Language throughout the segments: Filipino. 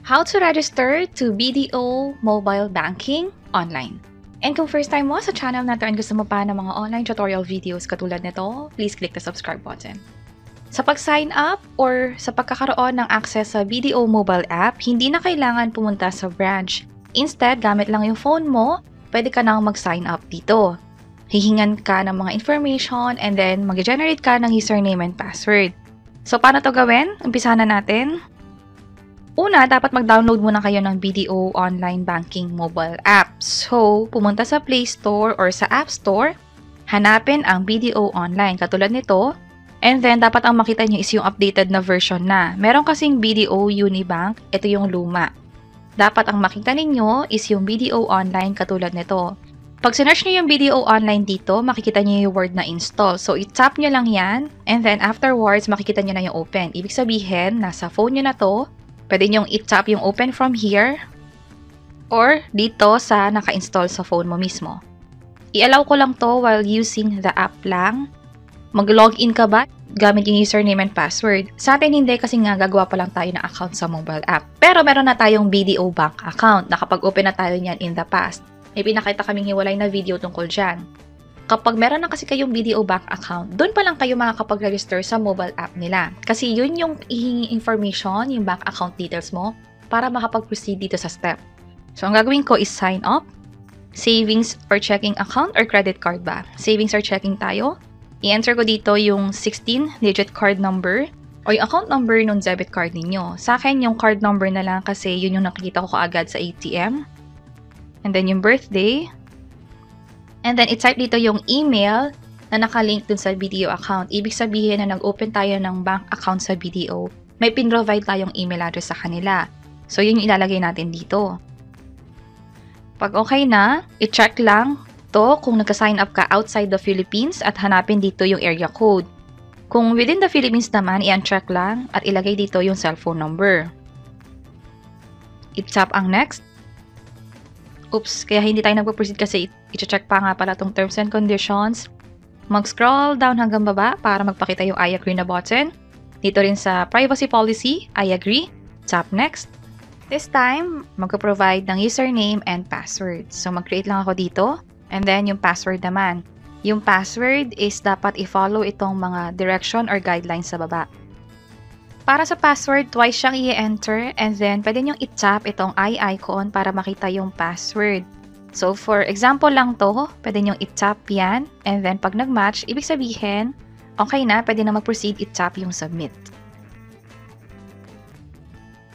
How to register to BDO Mobile Banking online. And kung first time mo sa channel na to and gusto mo pa ng mga online tutorial videos katulad nito, please click the subscribe button. Sa pag-sign up or sa pagkakaroon ng access sa BDO mobile app, hindi na kailangan pumunta sa branch. Instead, gamit lang yung phone mo, pwede ka nang mag-sign up dito. Hihingan ka ng mga information and then mag-generate ka ng username and password. So, paano to gawin? Umpisahan na natin. Una, dapat mag-download muna kayo ng BDO Online Banking mobile app. So, pumunta sa Play Store or sa App Store, hanapin ang BDO Online katulad nito. And then, dapat ang makita nyo is yung updated na version na. Meron kasing BDO Unibank, ito yung luma. Dapat ang makita ninyo is yung BDO Online katulad nito. Pag sinearch nyo yung BDO Online dito, makikita nyo yung word na install. So, i-tap nyo lang yan. And then, afterwards, makikita nyo na yung open. Ibig sabihin, nasa phone nyo na to. Pwede nyong i-tap yung open from here or dito sa naka-install sa phone mo mismo. I-allow ko lang to while using the app lang. Mag-login ka ba gamit yung username and password? Sa atin hindi kasi nga gagawa pa lang tayo ng account sa mobile app. Pero meron na tayong BDO bank account. Nakapag-open na tayo niyan in the past. May pinakita kaming hiwalay na video tungkol dyan. Kapag meron na kasi kayong BDO bank account, doon pa lang kayo makakapag-register sa mobile app nila. Kasi yun yung ihingi information, yung bank account details mo, para makapag-proceed dito sa step. So, ang gagawin ko is sign up. Savings or checking account or credit card ba? Savings or checking tayo. I-enter ko dito yung 16-digit card number o yung account number ng debit card ninyo. Sa akin, yung card number na lang kasi yun yung nakikita ko kaagad sa ATM. And then yung birthday. And then, i-type dito yung email na nakalink dun sa BDO account. Ibig sabihin na nag-open tayo ng bank account sa BDO, may pin-provide tayong email address sa kanila. So, yun yung ilalagay natin dito. Pag okay na, i-check lang to kung nagka-sign up ka outside the Philippines at hanapin dito yung area code. Kung within the Philippines naman, i-uncheck lang at ilagay dito yung cellphone number. I-tap ang next. Oops, kaya hindi tayo nagpo-proceed kasi i-check pa nga pala itong terms and conditions. Mag-scroll down hanggang baba para magpakita yung I agree na button. Dito rin sa privacy policy, I agree. Tap next. This time, mag-provide ng username and password. So, mag-create lang ako dito. And then, yung password naman. Yung password is dapat i-follow itong mga direction or guidelines sa baba. Para sa password, twice siyang i-enter and then pwede niyong i-tap itong I icon para makita yung password. So, for example lang to, pwede niyong i-tap yan and then pag nag-match, ibig sabihin, okay na, pwede na mag-proceed, i-tap yung submit.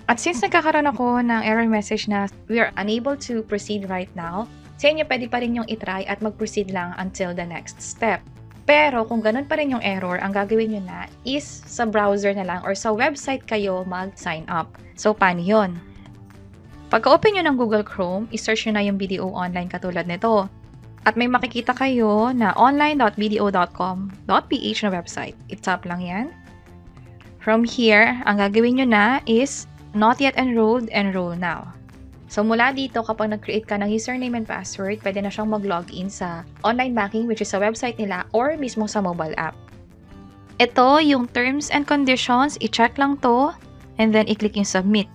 At since nagkakaroon ako ng error message na we are unable to proceed right now, sa inyo pwede pa rin yung i-try at mag-proceed lang until the next step. Pero kung ganun pa rin yung error, ang gagawin nyo na is sa browser na lang or sa website kayo mag-sign up. So, paano yun? Pagka-open nyo ng Google Chrome, i-search nyo na yung BDO Online katulad nito. At may makikita kayo na online.bdo.com.ph na website. I-tap lang yan. From here, ang gagawin nyo na is not yet enrolled, enroll now. So, mula dito, kapag nag-create ka ng username and password, pwede na siyang mag-login sa online banking, which is sa website nila, or mismo sa mobile app. Ito, yung terms and conditions, i-check lang to, and then i-click yung submit.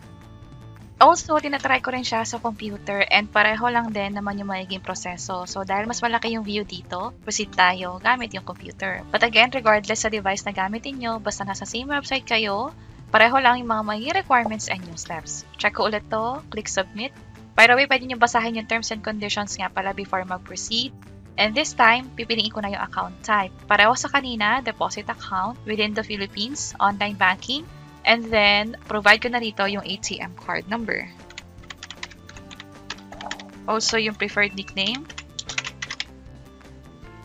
Also, tinatry ko rin siya sa computer, and pareho lang din naman yung magiging proseso. So, dahil mas malaki yung view dito, proceed tayo gamit yung computer. But again, regardless sa device na gamitin nyo, basta nasa same website kayo, pareho lang yung mga magiging requirements and yung steps. Check ko ulit to, click submit. By the way, pwede nyo basahin yung terms and conditions nga pala before mag-proceed. And this time, pipiliin ko na yung account type. Pareho sa kanina, deposit account within the Philippines, online banking, and then provide ko na rito yung ATM card number. Also, yung preferred nickname.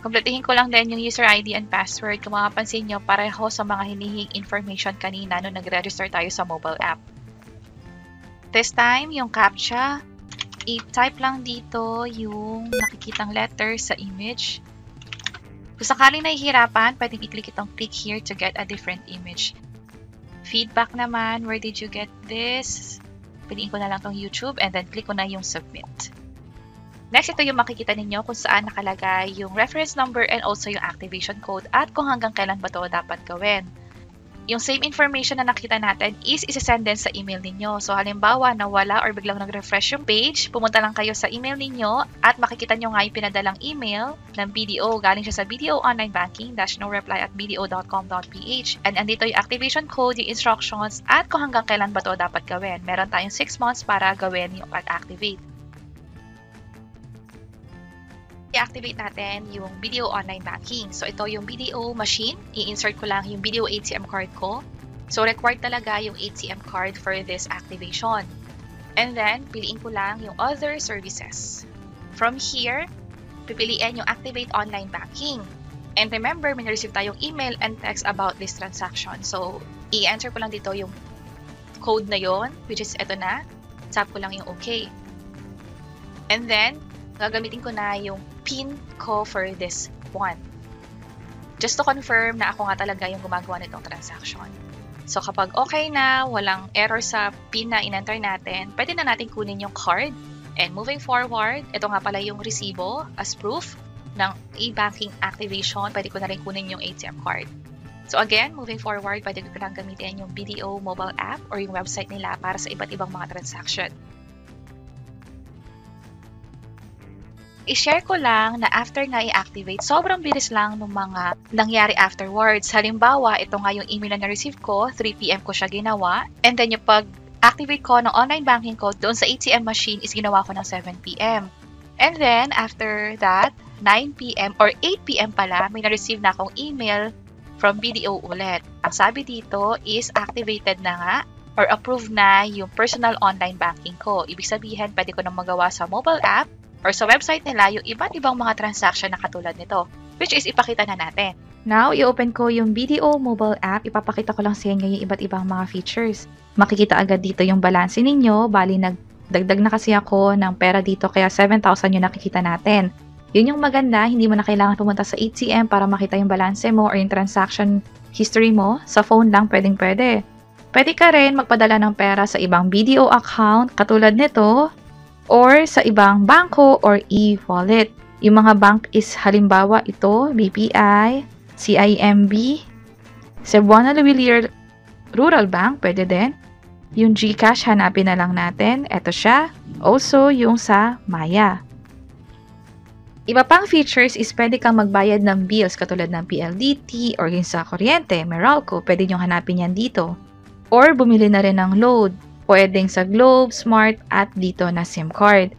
Kumpletuhin ko lang din yung user ID and password. Kung makapansin nyo, pareho sa mga hinihing information kanina nung nag-register tayo sa mobile app. This time, yung CAPTCHA, i-type lang dito yung nakikitang letter sa image. Kung sakaling nahihirapan, pwedeng i-click itong click here to get a different image. Feedback naman, where did you get this? Piliin ko na lang tong YouTube and then click ko na yung submit. Next, ito yung makikita ninyo kung saan nakalagay yung reference number and also yung activation code at kung hanggang kailan ba ito dapat gawin. yung same information na nakita natin is isasend din sa email ninyo. So, halimbawa, nawala or biglang nag-refresh yung page, pumunta lang kayo sa email ninyo at makikita nyo nga yung pinadalang email ng BDO. Galing siya sa BDO Online Banking -noreply@bdo.com.ph. And andito yung activation code, yung instructions, at kung hanggang kailan ba to dapat gawin. Meron tayong 6 months para gawin yung pag-activate. I-activate natin yung BDO Online Banking. So, ito yung BDO machine. I-insert ko lang yung BDO ATM card ko. So, required talaga yung ATM card for this activation. And then, piliin ko lang yung other services. From here, pipiliin yung Activate Online Banking. And remember, may na-receive tayong email and text about this transaction. So, i-enter ko lang dito yung code na yon, which is ito na. Tap ko lang yung OK. And then, gagamitin ko na yung PIN ko for this one. Just to confirm na ako nga talaga yung gumagawa nitong transaction. So kapag okay na, walang error sa PIN na in-enter natin, pwede na natin kunin yung card. And moving forward, ito nga pala yung resibo as proof ng e-banking activation. Pwede ko na rin kunin yung ATM card. So again, moving forward, pwede ko lang gamitin yung BDO mobile app or yung website nila para sa iba't ibang mga transaction. I-share ko lang na after nga i-activate, sobrang bilis lang ng mga nangyari afterwards. Halimbawa, ito nga yung email na na-receive ko, 3 PM ko siya ginawa. And then yung pag-activate ko ng online banking ko doon sa ATM machine is ginawa ko ng 7 PM. And then, after that, 9 PM or 8 PM pala, may na-receive na akong email from BDO ulit. Ang sabi dito is activated na nga or approved na yung personal online banking ko. Ibig sabihin, pwede ko na magawa sa mobile app or sa website nila yung iba't ibang mga transaction na katulad nito, which is ipakita na natin. Now, i-open ko yung BDO mobile app. Ipapakita ko lang sa inyo yung iba't ibang mga features. Makikita agad dito yung balance ninyo. Bali, nagdagdag na kasi ako ng pera dito, kaya 7,000 yung nakikita natin. Yun yung maganda, hindi mo na kailangan pumunta sa ATM para makita yung balance mo or yung transaction history mo. Sa phone lang, pwedeng-pwede. Pwede ka rin magpadala ng pera sa ibang BDO account, katulad nito, or sa ibang bangko or e-wallet. Yung mga bank is halimbawa ito, BPI, CIMB, Cebuana Lawilier Rural Bank, pwede din. Yung GCash, hanapin na lang natin. Ito siya. Also, yung sa Maya. Iba pang features is pwede kang magbayad ng bills katulad ng PLDT or yung sa kuryente, Meralco, pwede nyo hanapin yan dito. Or bumili na rin ng load. Pwedeng sa Globe, Smart, at dito na SIM card.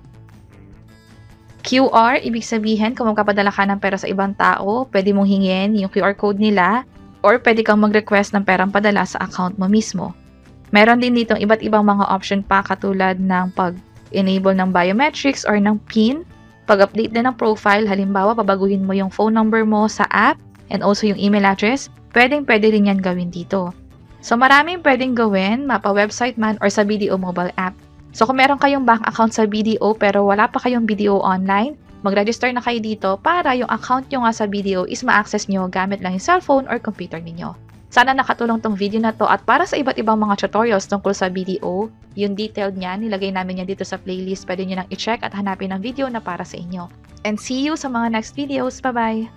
QR, ibig sabihin kung magpapadala ka ng pera sa ibang tao, pwede mong hingin yung QR code nila or pwede kang mag-request ng perang padala sa account mo mismo. Meron din dito iba't ibang mga option pa katulad ng pag-enable ng biometrics or ng PIN, pag-update din ng profile, halimbawa babaguhin mo yung phone number mo sa app and also yung email address, pwede rin yan gawin dito. So, maraming pwedeng gawin, mapa-website man or sa BDO mobile app. So, kung meron kayong bank account sa BDO pero wala pa kayong BDO online, mag-register na kayo dito para yung account nyo nga sa BDO is ma-access nyo gamit lang yung cellphone or computer ninyo. Sana nakatulong tong video na to at para sa iba't ibang mga tutorials tungkol sa BDO, yung detailed niya, nilagay namin yan dito sa playlist. Pwede nyo nang i-check at hanapin ang video na para sa inyo. And see you sa mga next videos. Bye-bye!